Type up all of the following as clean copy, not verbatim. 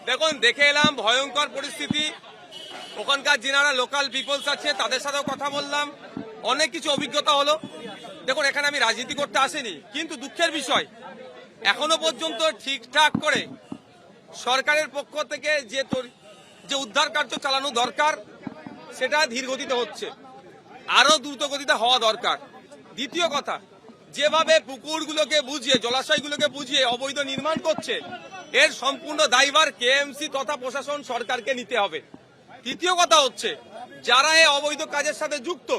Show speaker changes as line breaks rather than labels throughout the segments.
দেখুন, দেখে এলাম ভয়ঙ্কর পরিস্থিতি। ওখানকার যারা লোকাল পিপলস আছে তাদের সাথেও কথা বললাম, অনেক কিছু অভিজ্ঞতা হলো। দেখুন, এখানে আমি রাজনীতি করতে আসিনি, কিন্তু দুঃখের বিষয় এখনো পর্যন্ত ঠিকঠাক করে সরকারের পক্ষ থেকে যে উদ্ধার কার্য চালানো দরকার সেটা ধীর গতিতে হচ্ছে, আরো দ্রুত গতিতে হওয়া দরকার। দ্বিতীয় কথা, যেভাবে পুকুরগুলোকে বুঝিয়ে, জলাশয়গুলোকে বুঝিয়ে অবৈধ নির্মাণ করছে, এর সম্পূর্ণ দায়ভার কেএমসি তথা প্রশাসন সরকারকে নিতে হবে। তৃতীয় কথা হচ্ছে, যারা এই অবৈধ কাজের সাথে যুক্ত,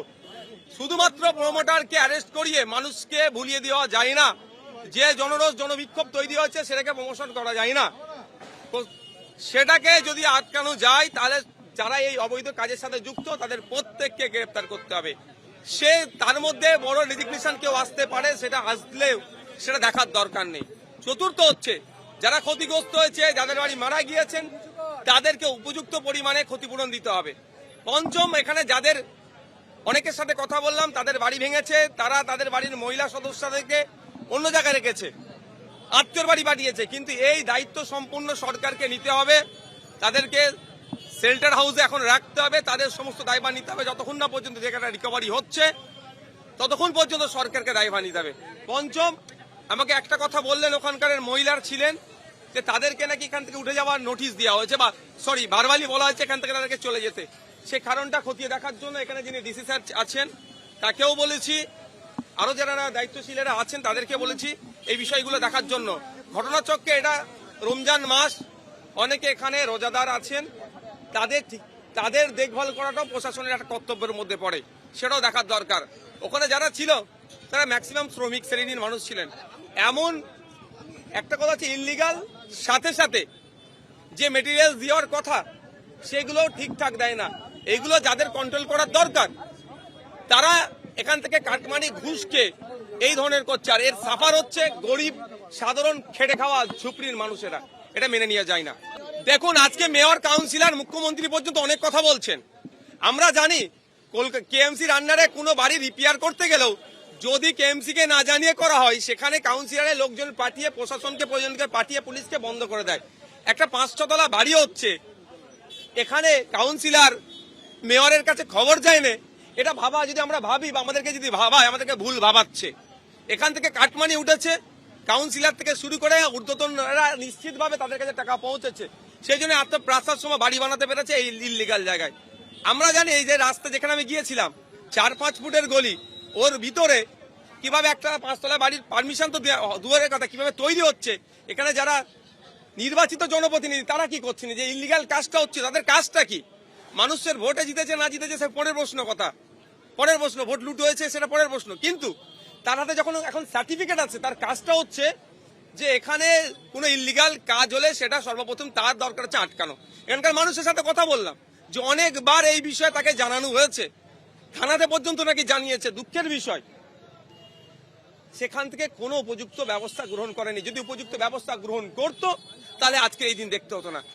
শুধুমাত্র প্রমোটারকে অ্যারেস্ট করিয়ে মানুষকে ভুলিয়ে দেওয়া যায় না। যে জনরোষ জনবিক্ষোভ তৈরি হয়েছে সেটাকে প্রমোশন করা যায় না। সেটাকে যদি আটকানো যায় তাহলে যারা এই অবৈধ কাজের সাথে যুক্ত তাদের প্রত্যেককে গ্রেপ্তার করতে হবে। সে তার মধ্যে বড় রেজিগনেশন কেউ আসতে পারে, সেটা আসলেও সেটা দেখার দরকার নেই। চতুর্থ হচ্ছে, যারা ক্ষতিগ্রস্ত হয়েছে, যাদের বাড়ি মারা গিয়েছেন, তাদেরকে উপযুক্ত পরিমাণে ক্ষতিপূরণ দিতে হবে। পঞ্চম, এখানে যাদের অনেকের সাথে কথা বললাম, তাদের বাড়ি ভেঙেছে, তারা তাদের বাড়ির মহিলা সদস্যদেরকে অন্য জায়গায় রেখেছে, আত্মীয়র বাড়ি পাঠিয়েছে, কিন্তু এই দায়িত্ব সম্পূর্ণ সরকারকে নিতে হবে। তাদেরকে শেল্টার হাউসে এখন রাখতে হবে, তাদের সমস্ত দায়ভার নিতে হবে। যতক্ষণ না পর্যন্ত যেখানে রিকভারি হচ্ছে ততক্ষণ পর্যন্ত সরকারকে দায়ভার নিতে হবে। পঞ্চম, আমাকে একটা কথা বললেন, ওখানকার মহিলার ছিলেন যে তাদেরকে নাকি এখান থেকে উঠে যাওয়ার নোটিশ দেওয়া হয়েছে, বা ভারবালি বলা হয়েছে এখান থেকে তাদেরকে চলে যেতে। সেই কারণটা খতিয়ে দেখার জন্য এখানে যিনি ডিসি স্যার আছেন তাকেও বলেছি, আরো যারা দায়িত্বশীলেরা আছেন তাদেরকে বলেছি এই বিষয়গুলো দেখার জন্য। ঘটনাচক্রে এটা রমজান মাস, অনেকে এখানে রোজাদার আছেন, তাদের দেখভাল করাটাও প্রশাসনের একটা কর্তব্যের মধ্যে পড়ে, সেটাও দেখার দরকার। ওখানে যারা ছিল তারা ম্যাক্সিমাম শ্রমিক শ্রেণীর মানুষ ছিলেন। এমন একটা কথা হচ্ছে, ইললিগাল সাথে সাথে যে মেটেরিয়াল দেওয়ার কথা সেগুলো ঠিকঠাক দেয় না। এগুলো যাদের কন্ট্রোল করার দরকার তারা এখান থেকে কাটমানি ঘুষকে এই ধরনের করছে, আর এর সাফার হচ্ছে গরিব সাধারণ খেটে খাওয়া ঝুপড়ির মানুষেরা। এটা মেনে নেওয়া যায় না। দেখুন, আজকে মেয়র, কাউন্সিলর, মুখ্যমন্ত্রী পর্যন্ত অনেক কথা বলছেন। আমরা জানি কেএমসির আন্ডারে কোনো বাড়ি রিপেয়ার করতে গেলেও যদি কেএমসি কে না জানিয়ে করা হয়, সেখানে কাউন্সিলরের লোকজন পাঠিয়ে, প্রশাসনকে প্রয়োজনকে পাঠিয়ে পুলিশকে বন্ধ করে দেয়। একটা 5-6 তলা বাড়ি হচ্ছে, এখানে কাউন্সিলর মেয়রের কাছে খবর যায় না। এটা ভাবা, যদি আমরা ভাবি বা আমাদেরকে যদি ভাবায়, আমাদেরকে ভুল ভাবাচ্ছে। এখান থেকে কাটমানি উঠেছে, কাউন্সিলর থেকে শুরু করে ঊর্ধ্বতনরা নিশ্চিতভাবে তাদের কাছে টাকা পৌঁছেছে, সেই জন্য আত্মপ্রাসার সময় বাড়ি বানাতে পেরেছে এই ইললিগাল জায়গায়। আমরা জানি এই যে রাস্তা যেখানে আমি গিয়েছিলাম 4-5 ফুটের গলি, ওর ভিতরে কিভাবে একটা 5 তলা বাড়ির পারমিশন তো দূরের কথা, কিভাবে তৈরি হচ্ছে। এখানে যারা নির্বাচিত জনপ্রতিনিধি তারা কি করছেন, যে ইললিগাল কাজটা হচ্ছে তাদের কাজটা কি? মানুষের ভোটে জিতেছে না জিতেছে সে পরের প্রশ্ন, কথা পরের প্রশ্ন, ভোট লুট হয়েছে সেটা পরের প্রশ্ন, কিন্তু তার হাতে যখন এখন সার্টিফিকেট আছে, তার কাজটা হচ্ছে যে এখানে কোনো ইললিগাল কাজ হলে সেটা সর্বপ্রথম তার দরকার হচ্ছে আটকানো। এখানকার মানুষের সাথে কথা বললাম যে অনেকবার এই বিষয়ে তাকে জানানো হয়েছে, থানাতে পর্যন্ত নাকি জানিয়েছে। দুঃখের বিষয়, সেখান থেকে কোনো উপযুক্ত ব্যবস্থা গ্রহণ করেনি। যদি উপযুক্ত ব্যবস্থা গ্রহণ করতো তাহলে আজকে এই দিন দেখতে হতো না।